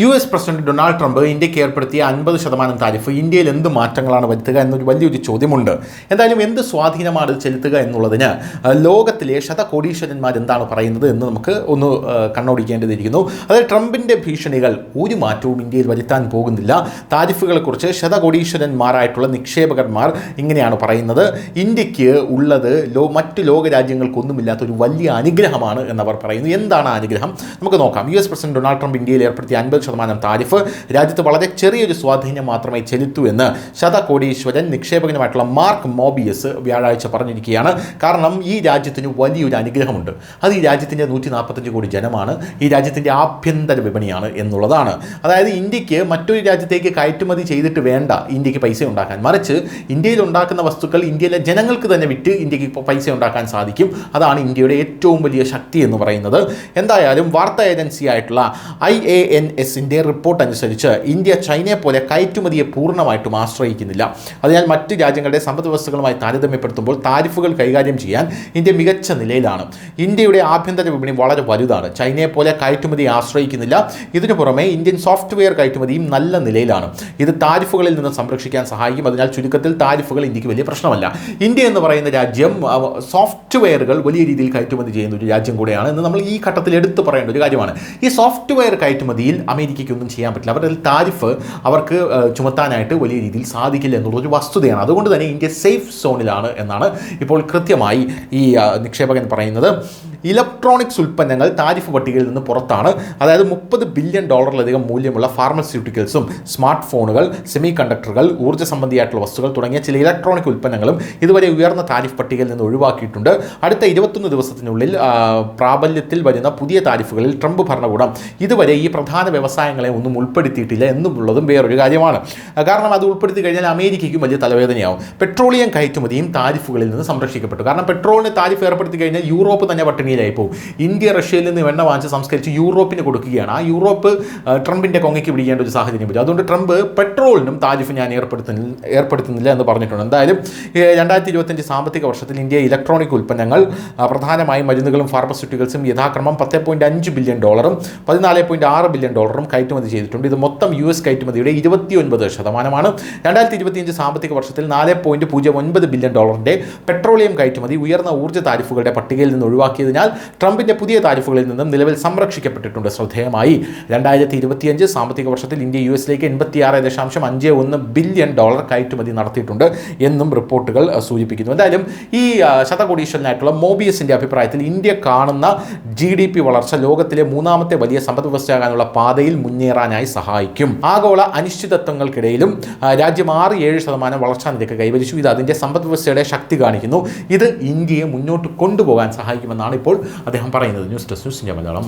US president Donald Trump ഇന്ത്യക്ക് ഏർപ്പെടുത്തിയ 50% tariff ഇന്ത്യയിൽ എന്ത് മാറ്റങ്ങളാണ് വരുത്തുക എന്നൊരു വലിയൊരു ചോദ്യമുണ്ട്. എന്തായാലും എന്ത് സ്വാധീനമാണ് ചെലുത്തുക എന്നുള്ളതിന് ലോകത്തിലെ ശതകോടീശ്വരന്മാർ എന്താണ് പറയുന്നത് എന്ന് നമുക്ക് ഒന്ന് കണ്ണോടിക്കേണ്ടതിരിക്കുന്നു. അതായത് ട്രംപിൻ്റെ ഭീഷണികൾ ഒരു മാറ്റവും ഇന്ത്യയിൽ വരുത്താൻ പോകുന്നില്ല. താരിഫുകളെക്കുറിച്ച് ശതകോടീശ്വരന്മാരായിട്ടുള്ള നിക്ഷേപകന്മാർ ഇങ്ങനെയാണ് പറയുന്നത്. ഇന്ത്യക്ക് ഉള്ളത് മറ്റ് ലോകരാജ്യങ്ങൾക്കൊന്നുമില്ലാത്ത ഒരു വലിയ അനുഗ്രഹമാണ് എന്നവർ പറയുന്നു. എന്താണ് ആ അനുഗ്രഹം? നമുക്ക് നോക്കാം. US പ്രസിഡന്റ് ഡൊണാൾഡ് ട്രംപ് ഇന്ത്യയിൽ ഏർപ്പെടുത്തിയ 50% താരിഫ് രാജ്യത്ത് വളരെ ചെറിയൊരു സ്വാധീനം മാത്രമേ ചെലുത്തൂ എന്ന് ശതകോടീശ്വരൻ നിക്ഷേപകനുമായിട്ടുള്ള മാർക്ക് മോബിയസ് വ്യാഴാഴ്ച പറഞ്ഞിരിക്കുകയാണ്. കാരണം ഈ രാജ്യത്തിന് വലിയൊരു അനുഗ്രഹമുണ്ട്. അത് ഈ രാജ്യത്തിൻ്റെ 145 കോടി ജനമാണ്. ഈ രാജ്യത്തിൻ്റെ ആഭ്യന്തര വിപണിയാണ് എന്നുള്ളതാണ്. അതായത് ഇന്ത്യക്ക് മറ്റൊരു രാജ്യത്തേക്ക് കയറ്റുമതി ചെയ്തിട്ട് വേണ്ട ഇന്ത്യക്ക് പൈസ ഉണ്ടാക്കാൻ. മറിച്ച് ഇന്ത്യയിൽ ഉണ്ടാക്കുന്ന വസ്തുക്കൾ ഇന്ത്യയിലെ ജനങ്ങൾക്ക് തന്നെ വിറ്റ് ഇന്ത്യക്ക് ഇപ്പോൾ പൈസ ഉണ്ടാക്കാൻ സാധിക്കും. അതാണ് ഇന്ത്യയുടെ ഏറ്റവും വലിയ ശക്തി എന്ന് പറയുന്നത്. എന്തായാലും വാർത്താ ഏജൻസി ആയിട്ടുള്ള IANS-ന്റെ റിപ്പോർട്ട് അനുസരിച്ച് ഇന്ത്യ ചൈനയെ പോലെ കയറ്റുമതിയെ പൂർണ്ണമായിട്ടും ആശ്രയിക്കുന്നില്ല. അതിനാൽ മറ്റ് രാജ്യങ്ങളുടെ സമ്പദ് വ്യവസ്ഥകളുമായി താരതമ്യപ്പെടുത്തുമ്പോൾ താരിഫുകൾ കൈകാര്യം ചെയ്യാൻ ഇന്ത്യ മികച്ച നിലയിലാണ്. ഇന്ത്യയുടെ ആഭ്യന്തര വിപണി വളരെ വലുതാണ്. ചൈനയെ പോലെ കയറ്റുമതിയെ ആശ്രയിക്കുന്നില്ല. ഇതിനു പുറമെ ഇന്ത്യൻ സോഫ്റ്റ്വെയർ കയറ്റുമതിയും നല്ല നിലയിലാണ്. ഇത് താരിഫുകളിൽ നിന്ന് സംരക്ഷിക്കാൻ സഹായിക്കും. അതിനാൽ ചുരുക്കത്തിൽ താരിഫുകൾ ഇന്ത്യക്ക് വലിയ പ്രശ്നമല്ല. ഇന്ത്യ എന്ന് പറയുന്ന രാജ്യം സോഫ്റ്റ്വെയറുകൾ വലിയ രീതിയിൽ കയറ്റുമതി ചെയ്യുന്ന ഒരു രാജ്യം കൂടെയാണ് എന്ന് നമ്മൾ ഈ ഘട്ടത്തിൽ എടുത്തു പറയേണ്ട ഒരു കാര്യമാണ്. ഈ സോഫ്റ്റ്വെയർ കയറ്റുമതിയിൽ അമേരിക്കയ്ക്കൊന്നും ചെയ്യാൻ പറ്റില്ല. അവരുടെ താരിഫ് അവർക്ക് ചുമത്താനായിട്ട് വലിയ രീതിയിൽ സാധിക്കില്ല എന്നുള്ളൊരു വസ്തുതയാണ്. അതുകൊണ്ട് തന്നെ ഇന്ത്യ സേഫ് സോണിലാണ് എന്നാണ് ഇപ്പോൾ കൃത്യമായി ഈ നിക്ഷേപകൻ പറയുന്നത്. ഇലക്ട്രോണിക്സ് ഉൽപ്പന്നങ്ങൾ താരിഫ് പട്ടികയിൽ നിന്ന് പുറത്താണ്. അതായത് $30 ബില്യൺ മൂല്യമുള്ള ഫാർമസ്യൂട്ടിക്കൽസും സ്മാർട്ട് ഫോണുകൾ, സെമി കണ്ടക്ടറുകൾ, ഊർജ്ജ സംബന്ധിയായിട്ടുള്ള വസ്തുക്കൾ തുടങ്ങിയ ചില ഇലക്ട്രോണിക് ഉൽപ്പന്നങ്ങളും ഇതുവരെ ഉയർന്ന താരിഫ് പട്ടികയിൽ നിന്ന് ഒഴിവാക്കിയിട്ടുണ്ട്. അടുത്ത 21 ദിവസത്തിനുള്ളിൽ പ്രാബല്യത്തിൽ വരുന്ന പുതിയ താരിഫുകളിൽ ട്രംപ് ഭരണകൂടം ഇതുവരെ ഈ പ്രധാന വ്യവസായങ്ങളെ ഒന്നും ഉൾപ്പെടുത്തിയിട്ടില്ല എന്നുള്ളതും വേറൊരു കാര്യമാണ്. കാരണം അത് ഉൾപ്പെടുത്തി കഴിഞ്ഞാൽ അമേരിക്കയ്ക്കും വലിയ തലവേദനയാവും. പെട്രോളിയം കയറ്റുമതിയും താരിഫുകളിൽ നിന്ന് സംരക്ഷിക്കപ്പെട്ടു. കാരണം പെട്രോളിന് താരിഫ് ഏർപ്പെടുത്തി കഴിഞ്ഞാൽ യൂറോപ്പ് തന്നെ പട്ടിണിയിലായി പോകും. ഇന്ത്യ റഷ്യയിൽ നിന്ന് എണ്ണ വാങ്ങിച്ച് സംസ്കരിച്ച് യൂറോപ്പിന് കൊടുക്കുകയാണ്. ആ യൂറോപ്പ് ട്രംപിൻ്റെ കൊങ്ങയ്ക്ക് പിടിക്കേണ്ട ഒരു സാഹചര്യം വരും. അതുകൊണ്ട് ട്രംപ് പെട്രോളിനും താരിഫ് ഞാൻ ഏർപ്പെടുത്തുന്നില്ല എന്ന് പറഞ്ഞിട്ടുണ്ട്. എന്തായാലും 2025 സാമ്പത്തിക വർഷത്തിൽ ഇന്ത്യ ഇലക്ട്രോണിക് ഉൽപ്പന്നങ്ങൾ, പ്രധാനമായും മരുന്നുകളും ഫാർമസ്യൂട്ടിക്കൽസും യഥാക്രമം $10.5 ബില്യൺ, $14.6 ബില്യൺ കയറ്റുമതി ചെയ്തിട്ടുണ്ട്. ഇത് മൊത്തം US കയറ്റുമതിയുടെ 29%. 2025 സാമ്പത്തിക വർഷത്തിൽ $4.09 ബില്യൺ പെട്രോളിയം കയറ്റുമതി ഉയർന്ന ഊർജ്ജ താരിഫുകളുടെ പട്ടികയിൽ നിന്ന് ഒഴിവാക്കിയതിനാൽ ട്രംപിൻ്റെ പുതിയ താരിഫുകളിൽ നിന്നും നിലവിൽ സംരക്ഷിക്കപ്പെട്ടിട്ടുണ്ട്. ശ്രദ്ധേയമായി 2025 സാമ്പത്തിക വർഷത്തിൽ ഇന്ത്യ US-ലേക്ക് $86.51 ബില്യൺ കയറ്റുമതി നടത്തിയിട്ടുണ്ട് എന്നും റിപ്പോർട്ടുകൾ സൂചിപ്പിക്കുന്നു. എന്തായാലും ഈ ശതകോടീശ്വരനായിട്ടുള്ള മോബിയസിൻ്റെ അഭിപ്രായത്തിൽ ഇന്ത്യ കാണുന്ന GDP വളർച്ച ലോകത്തിലെ മൂന്നാമത്തെ വലിയ സമ്പദ് വ്യവസ്ഥയാകാനുള്ള പാതയിൽ മുന്നേറാനായി സഹായിക്കും. ആഗോള അനിശ്ചിതത്വങ്ങൾക്കിടയിലും രാജ്യം 6-7% വളർച്ചാ നിരക്ക് കൈവരിച്ചു. ഇത് അതിൻ്റെ സമ്പദ് വ്യവസ്ഥയുടെ ശക്തി കാണിക്കുന്നു. ഇത് ഇന്ത്യയെ മുന്നോട്ട് കൊണ്ടുപോകാൻ സഹായിക്കുമെന്നാണ് ഇപ്പോൾ അദ്ദേഹം പറയുന്നത്. News desk news India Malayalam.